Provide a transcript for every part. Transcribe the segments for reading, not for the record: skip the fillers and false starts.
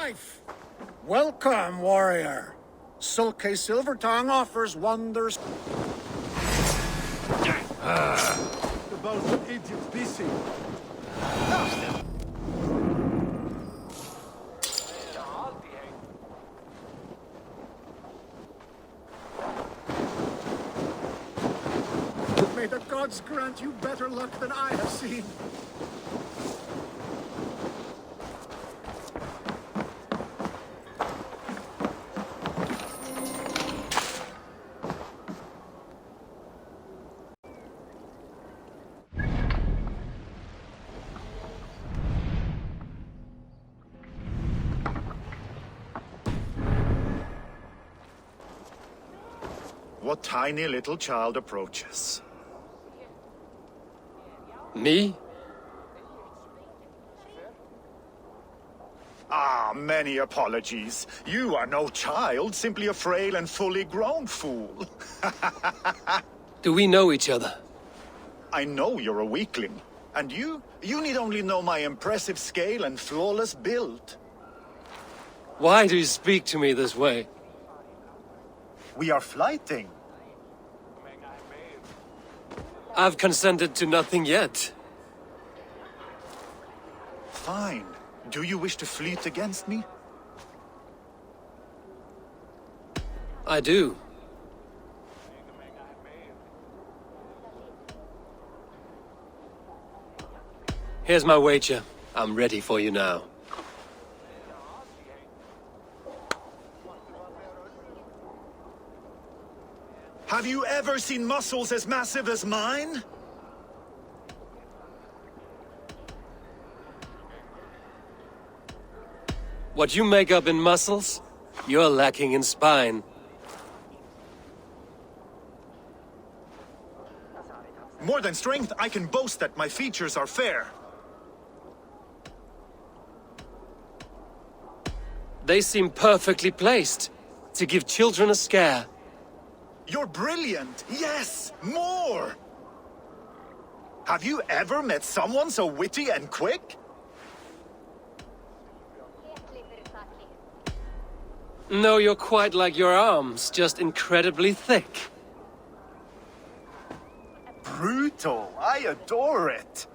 life. Welcome, warrior. Sulke Silvertongue offers wonders. The boat of idiots busy. May the gods grant you better luck than I have seen. What tiny little child approaches? Me? Ah, many apologies. You are no child, simply a frail and fully grown fool. Do we know each other? I know you're a weakling. And you need only know my impressive scale and flawless build. Why do you speak to me this way? We are flyting. I've consented to nothing yet. Fine. Do you wish to fleet against me? I do. Here's my wager. I'm ready for you now. Have you ever seen muscles as massive as mine? What you make up in muscles, you're lacking in spine. More than strength, I can boast that my features are fair. They seem perfectly placed to give children a scare. You're brilliant! Yes! More! Have you ever met someone so witty and quick? No, you're quite like your arms, just incredibly thick. Brutal! I adore it!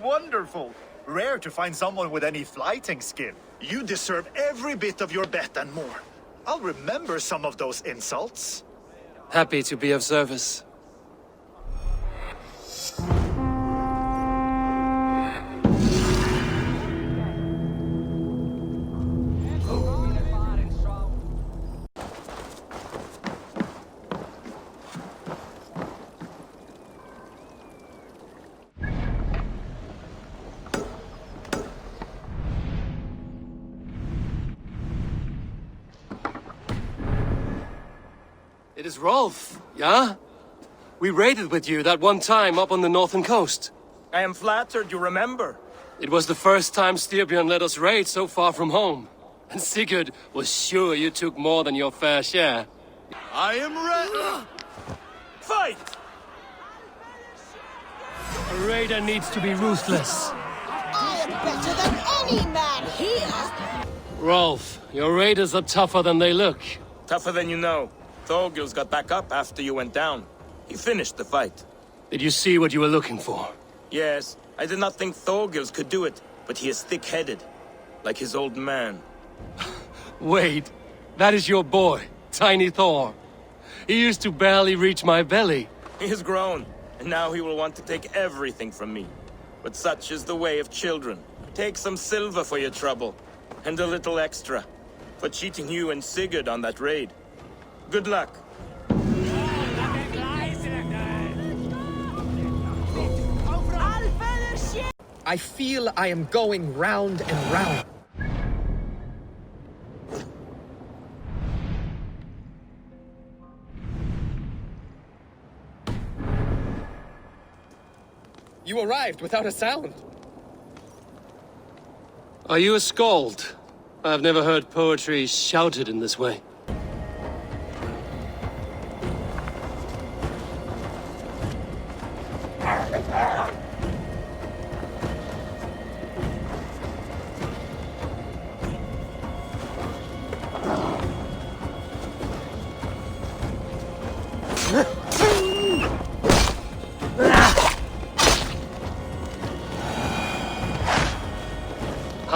Wonderful! Rare to find someone with any flyting skill. You deserve every bit of your bet and more. I'll remember some of those insults. Happy to be of service. It is Rolf, yeah? We raided with you that one time up on the northern coast. I am flattered you remember. It was the first time Styrbjörn let us raid so far from home. And Sigurd was sure you took more than your fair share. I am ready. Fight! A raider needs to be ruthless. I am better than any man here! Rolf, your raiders are tougher than they look. Tougher than you know. Thorgils got back up after you went down. He finished the fight. Did you see what you were looking for? Yes, I did not think Thorgils could do it, but he is thick-headed. Like his old man. Wait, that is your boy, Tiny Thor. He used to barely reach my belly. He has grown, and now he will want to take everything from me. But such is the way of children. Take some silver for your trouble, and a little extra, for cheating you and Sigurd on that raid. Good luck. I feel I am going round and round. You arrived without a sound. Are you a skald? I've never heard poetry shouted in this way.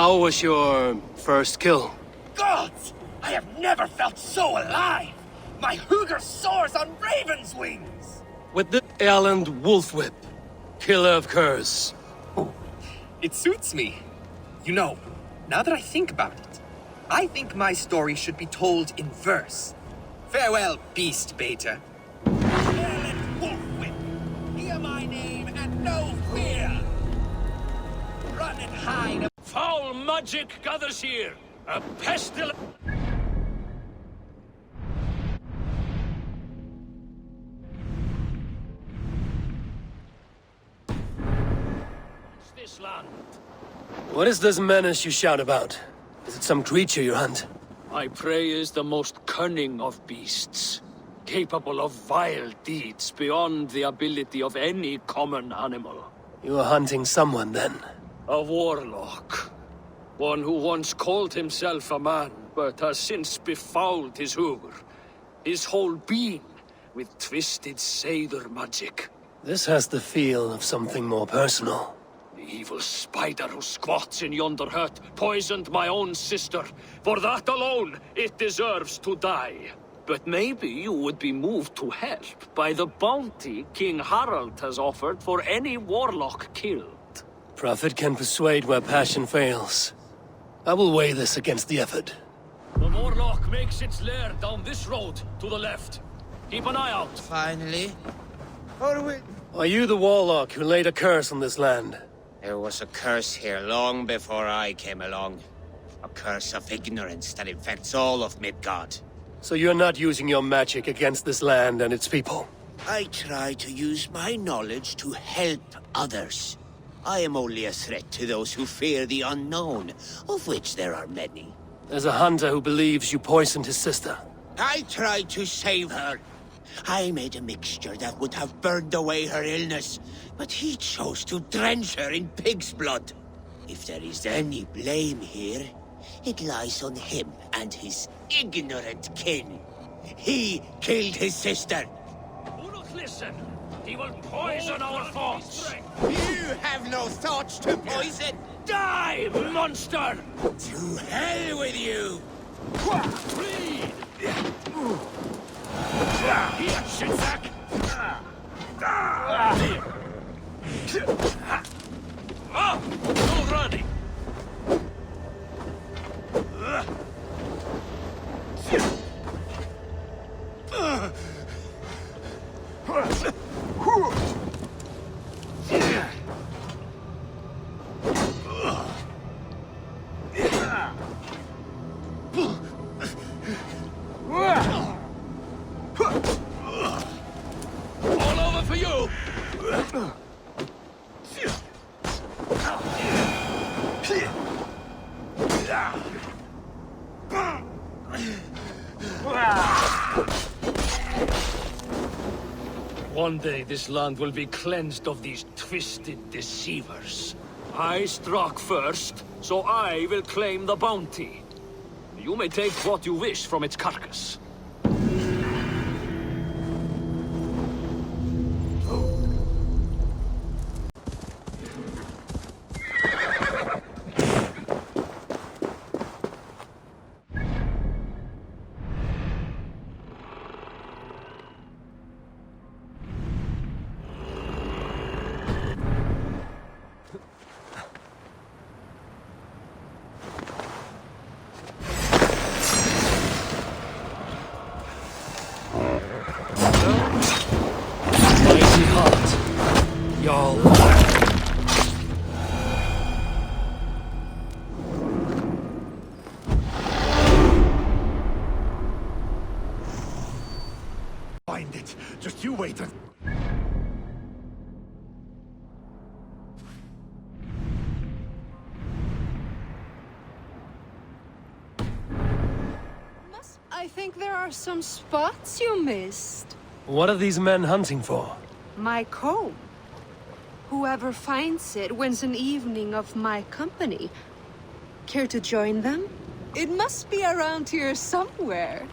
How was your first kill? Gods! I have never felt so alive! My hooger soars on raven's wings! With the Erland Wolf Whip, killer of curs. It suits me. You know, now that I think about it, I think my story should be told in verse. Farewell, beast baiter. Erland Wolf Whip! Hear my name and no fear! Run and hide! Foul magic gathers here! A pestilence! This land. What is this menace you shout about? Is it some creature you hunt? My prey is the most cunning of beasts, capable of vile deeds beyond the ability of any common animal. You are hunting someone, then? A warlock. One who once called himself a man, but has since befouled his hoover, his whole being, with twisted satyr magic. This has the feel of something more personal. The evil spider who squats in yonder hut poisoned my own sister. For that alone, it deserves to die. But maybe you would be moved to help by the bounty King Harald has offered for any warlock killed. Profit can persuade where passion fails. I will weigh this against the effort. The warlock makes its lair down this road to the left. Keep an eye out. Finally, Are you the warlock who laid a curse on this land? there was a curse here long before I came along. A curse of ignorance that infects all of Midgard. So you're not using your magic against this land and its people? I try to use my knowledge to help others. I am only a threat to those who fear the unknown, of which there are many. There's a hunter who believes you poisoned his sister. I tried to save her. I made a mixture that would have burned away her illness, but he chose to drench her in pig's blood. If there is any blame here, it lies on him and his ignorant kin. He killed his sister. Do not listen. He will poison our thoughts. You have no thoughts to poison. Die, monster! To hell with you! Bleed! Here, Shitsack! Already! All over for you! One day this land will be cleansed of these twisted deceivers. I struck first, so I will claim the bounty. You may take what you wish from its carcass. Y'all. Find it. Just you wait and... I think there are some spots you missed. What are these men hunting for? My comb. Whoever finds it wins an evening of my company. Care to join them? It must be around here somewhere.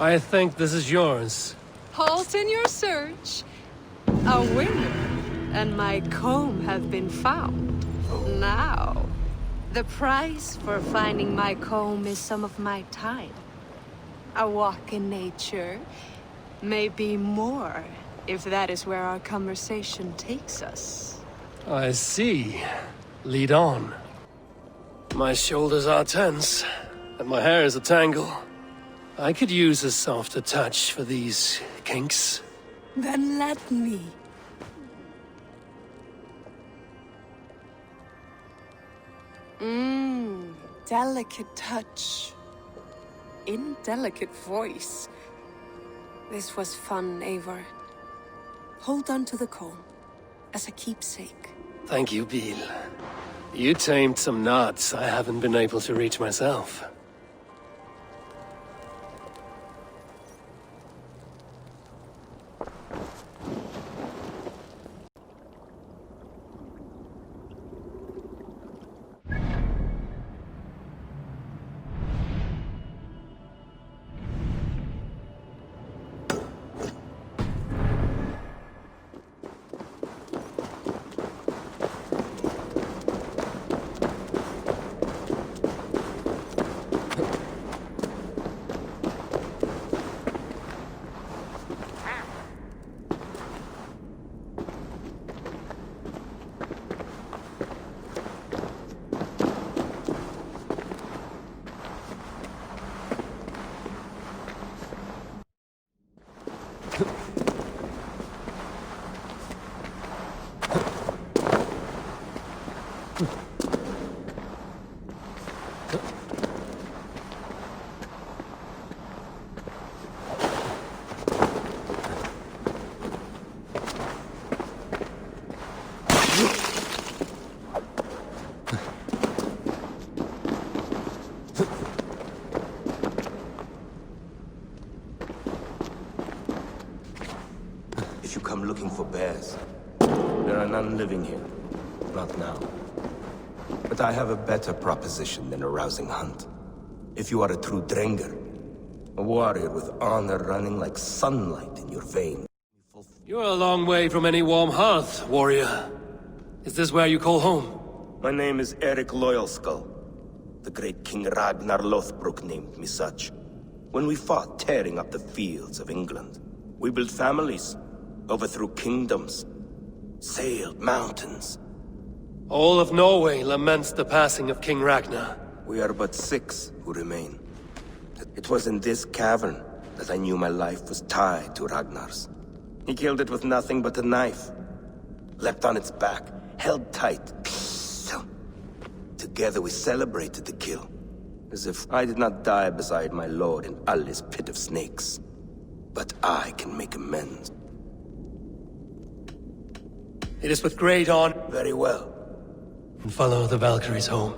I think this is yours. Halt in your search. A winner and my comb have been found. Now, the price for finding my comb is some of my time. A walk in nature, maybe more, if that is where our conversation takes us. I see. Lead on. My shoulders are tense, and my hair is a tangle. I could use a softer touch for these kinks. Then let me. Delicate touch. Indelicate voice. This was fun, Eivor. Hold on to the comb, as a keepsake. Thank you, Bill. You tamed some knots I haven't been able to reach myself. If you come looking for bears, there are none living here. Not now. But I have a better proposition than a rousing hunt. If you are a true Drengr, a warrior with honor running like sunlight in your veins. You're a long way from any warm hearth, warrior. Is this where you call home? My name is Erik Loyalskull. The great King Ragnar Lothbrok named me such. When we fought tearing up the fields of England, we built families, overthrew kingdoms, sailed mountains. All of Norway laments the passing of King Ragnar. We are but 6 who remain. It was in this cavern that I knew my life was tied to Ragnar's. He killed it with nothing but a knife. Leapt on its back, held tight. Together we celebrated the kill, as if I did not die beside my lord in Ali's pit of snakes. But I can make amends. It is with great honor. Very well. And follow the Valkyries home.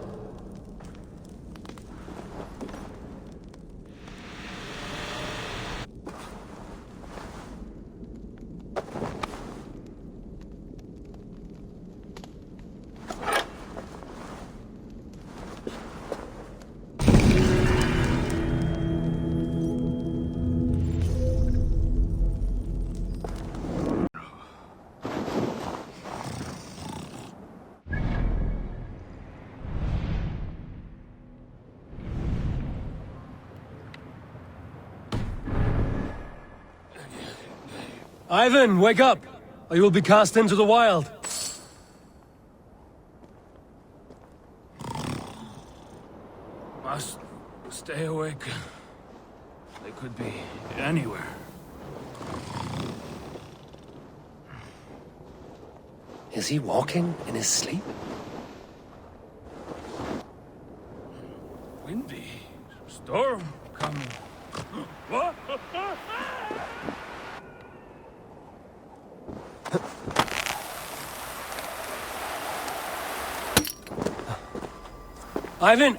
Ivan, wake up! Or you will be cast into the wild. Must stay awake. They could be anywhere. Is he walking in his sleep? Windy. Storm coming. What?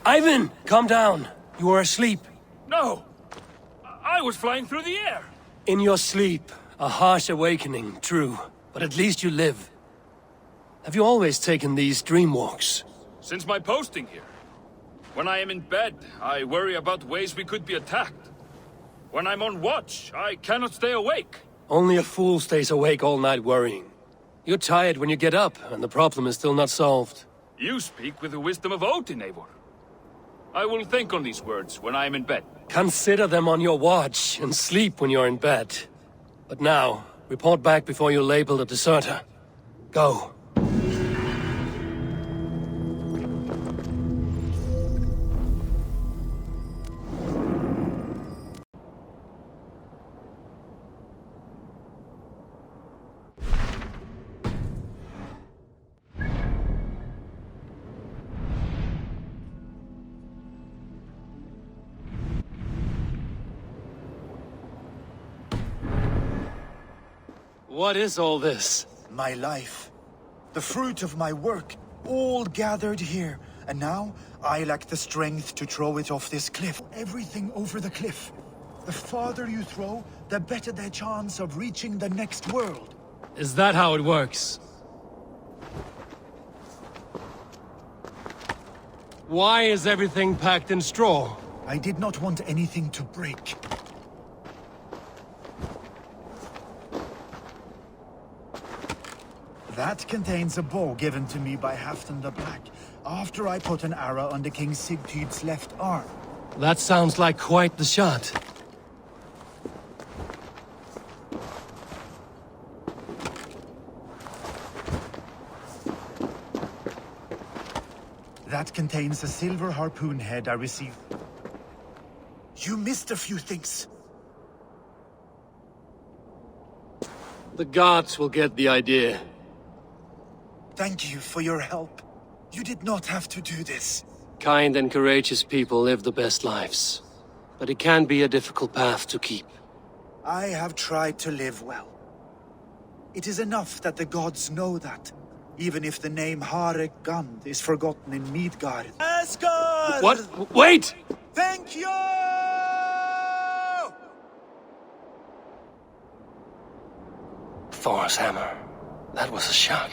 Ivan! Calm down. You are asleep. No! I was flying through the air! In your sleep, a harsh awakening, true. But at least you live. Have you always taken these dream walks? Since my posting here. When I am in bed, I worry about ways we could be attacked. When I'm on watch, I cannot stay awake. Only a fool stays awake all night worrying. You're tired when you get up, and the problem is still not solved. You speak with the wisdom of Odin, Eivor. I will think on these words when I am in bed. Consider them on your watch, and sleep when you're in bed. But now, report back before you're labeled a deserter. Go. What is all this? My life. The fruit of my work. All gathered here. And now, I lack the strength to throw it off this cliff. Everything over the cliff. The farther you throw, the better the chance of reaching the next world. Is that how it works? Why is everything packed in straw? I did not want anything to break. That contains a bow given to me by Halfdan the Black, after I put an arrow under King Sigtyd's left arm. That sounds like quite the shot. That contains a silver harpoon head I received. You missed a few things. The gods will get the idea. Thank you for your help. You did not have to do this. Kind and courageous people live the best lives. But it can be a difficult path to keep. I have tried to live well. It is enough that the gods know that, even if the name Harek Gand is forgotten in Midgard. Asgard! What? Wait! Thank you! Thor's hammer. That was a shock.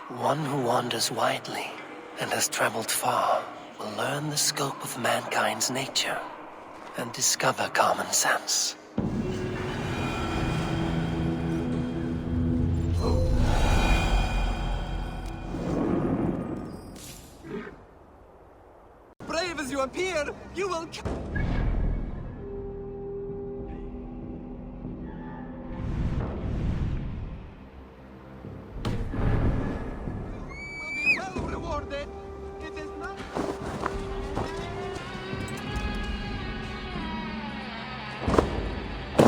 One who wanders widely and has traveled far will learn the scope of mankind's nature and discover common sense. Brave as you appear, you will...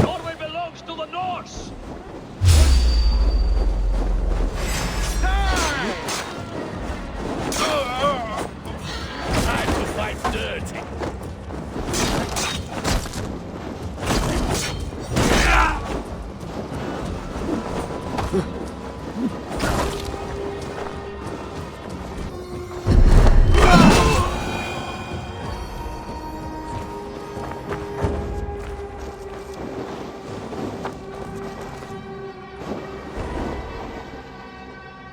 Norway belongs to the Norse! life dirty.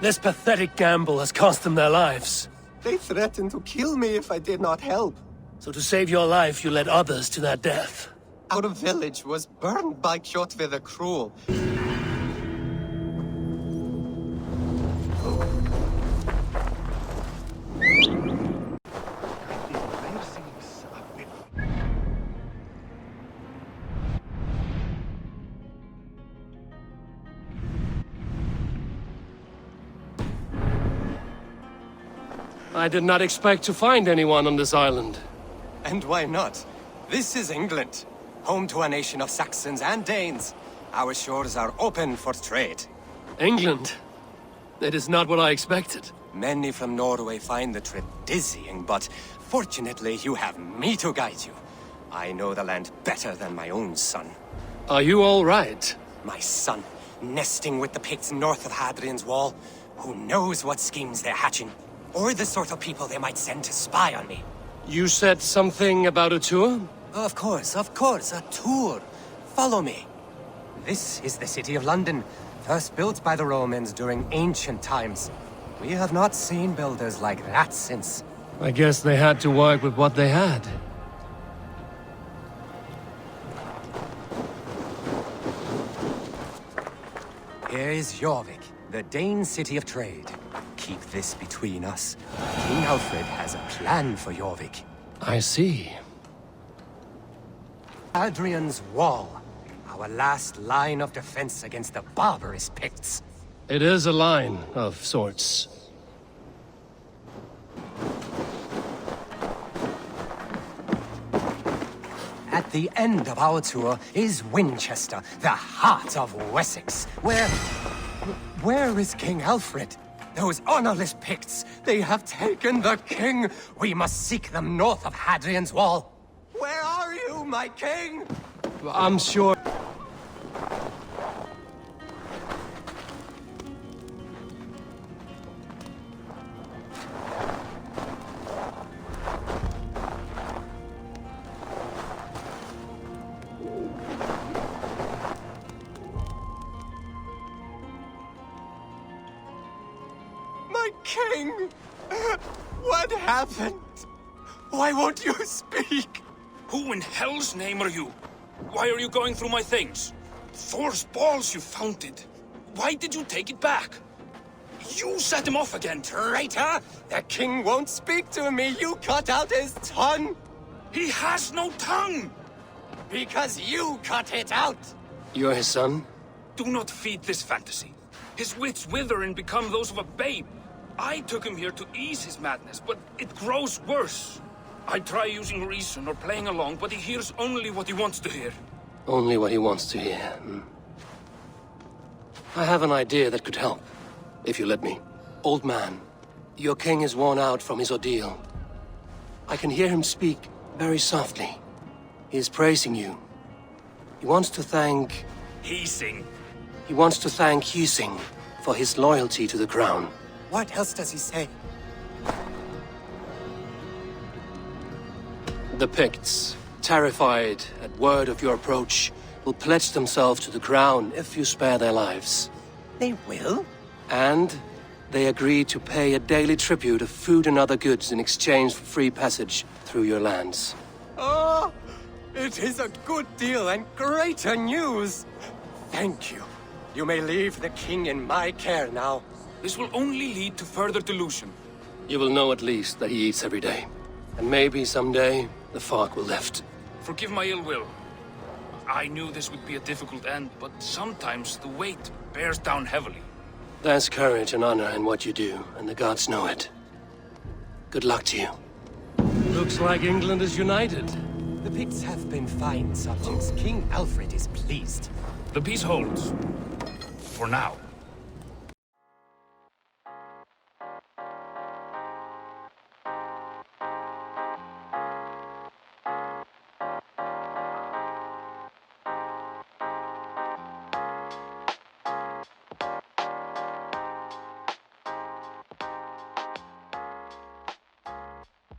This pathetic gamble has cost them their lives. They threatened to kill me if I did not help. So to save your life, you led others to their death. Our village was burned by Kjotve the Cruel. I did not expect to find anyone on this island. And why not? This is England, home to a nation of Saxons and Danes. Our shores are open for trade. England? It is not what I expected. Many from Norway find the trip dizzying, but fortunately you have me to guide you. I know the land better than my own son. Are you all right? My son, nesting with the Picts north of Hadrian's Wall. Who knows what schemes they're hatching? Or the sort of people they might send to spy on me. You said something about a tour? Of course, a tour. Follow me. This is the city of London, first built by the Romans during ancient times. We have not seen builders like that since. I guess they had to work with what they had. Here is Jorvik, the Dane city of trade. Keep this between us. King Alfred has a plan for Jorvik. I see. Hadrian's Wall. Our last line of defense against the barbarous Picts. It is a line of sorts. At the end of our tour is Winchester, the heart of Wessex, Where is King Alfred? Those honorless Picts, they have taken the king! We must seek them north of Hadrian's Wall! Where are you, my king? I'm sure... King! What happened? Why won't you speak? Who in hell's name are you? Why are you going through my things? Thor's balls, you found it. Why did you take it back? You set him off again. Traitor! The king won't speak to me. You cut out his tongue. He has no tongue! Because you cut it out! You're his son? Do not feed this fantasy. His wits wither and become those of a babe. I took him here to ease his madness, but it grows worse. I try using reason or playing along, but he hears only what he wants to hear. Only what he wants to hear. I have an idea that could help, if you let me. Old man, your king is worn out from his ordeal. I can hear him speak very softly. He is praising you. He wants to thank... Hising. He wants to thank Hising for his loyalty to the crown. What else does he say? The Picts, terrified at word of your approach, will pledge themselves to the crown if you spare their lives. They will? And they agree to pay a daily tribute of food and other goods in exchange for free passage through your lands. Oh, it is a good deal and greater news. Thank you. You may leave the king in my care now. This will only lead to further delusion. You will know at least that he eats every day. And maybe someday, the fog will lift. Forgive my ill will. I knew this would be a difficult end, but sometimes the weight bears down heavily. There's courage and honor in what you do, and the gods know it. Good luck to you. Looks like England is united. The Picts have been fine subjects. King Alfred is pleased. The peace holds. For now.